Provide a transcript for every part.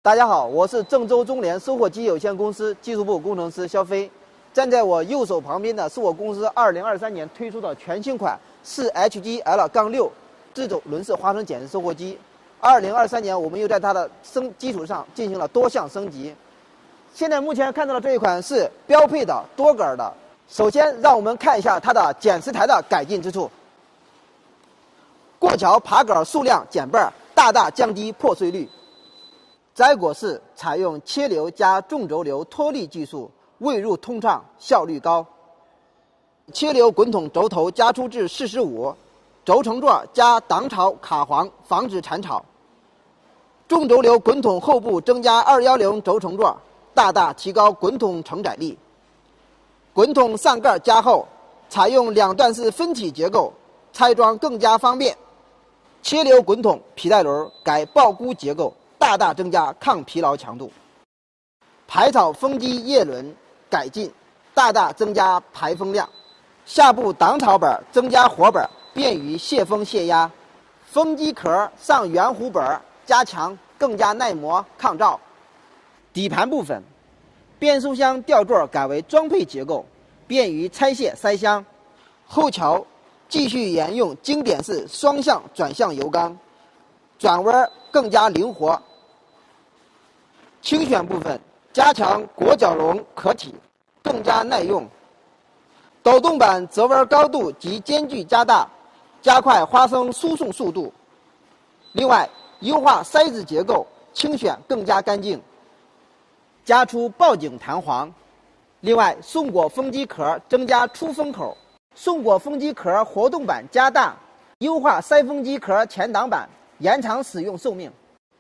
大家好，我是郑州中联收获机有限公司技术部工程师肖飞。站在我右手旁边的是我公司2023年推出的全新款4HGL-6自走轮式花生检测收获机。2023年，我们又在它的基础上进行了多项升级。现在目前看到的这一款是标配的多杆的。首先，让我们看一下它的减磁台的改进之处。过桥爬杆数量减半，大大降低破碎率。摘果式采用切流加纵轴流脱力技术，未入通畅，效率高。切流滚筒轴头加粗至45，轴承座加挡草卡簧，防止缠草。纵轴流滚筒后部增加210轴承座，大大提高滚筒承载力。滚筒上盖加厚，采用两段式分体结构，拆装更加方便。切流滚筒皮带轮改抱箍结构，大大增加抗疲劳强度。排草风机叶轮改进，大大增加排风量。下部挡草板增加活板，便于泄风泄压。风机壳上圆弧板加强，更加耐磨抗噪。底盘部分，变速箱吊座改为装配结构，便于拆卸塞箱。后桥继续沿用经典式双向转向油缸，转弯更加灵活。轻选部分加强裹脚笼壳体，更加耐用。抖动板折弯高度及间距加大，加快花生输送速度。另外，优化塞子结构，轻选更加干净。加粗报警弹簧。另外，送果风机壳增加出风口，送果风机壳活动板加大，优化塞风机壳前挡板，延长使用寿命。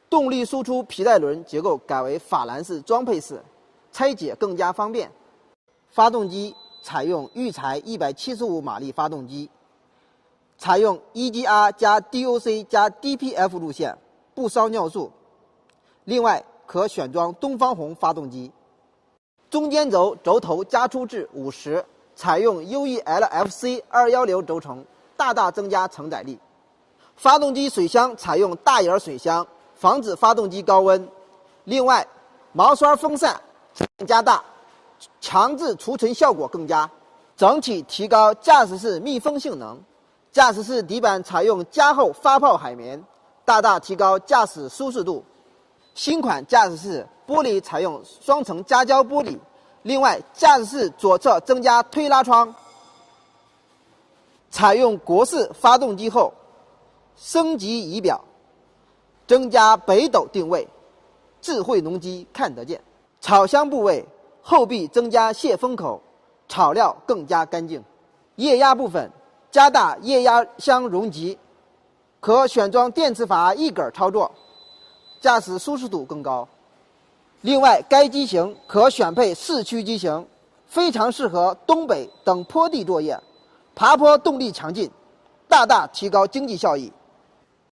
动力输出皮带轮结构改为法兰式装配式，拆解更加方便。发动机采用育才175马力发动机，采用 EGR 加 DOC 加 DPF 路线，不烧尿素。另外，可选装东方红发动机。中间轴轴头加粗至50，采用 UELFC 210轴承，大大增加承载力。发动机水箱采用大眼水箱，防止发动机高温。另外，毛刷风扇加大，强制除尘效果更佳，整体提高驾驶室密封性能。驾驶室底板采用加厚发泡海绵，大大提高驾驶舒适度。新款驾驶室玻璃采用双层夹胶玻璃，另外驾驶室左侧增加推拉窗。采用国式发动机后，升级仪表，增加北斗定位，智慧农机看得见。草箱部位后壁增加泄风口，草料更加干净。液压部分加大液压箱容积，可选装电磁阀一杆操作，驾驶舒适度更高。另外，该机型可选配4驱机型，非常适合东北等坡地作业，爬坡动力强劲，大大提高经济效益。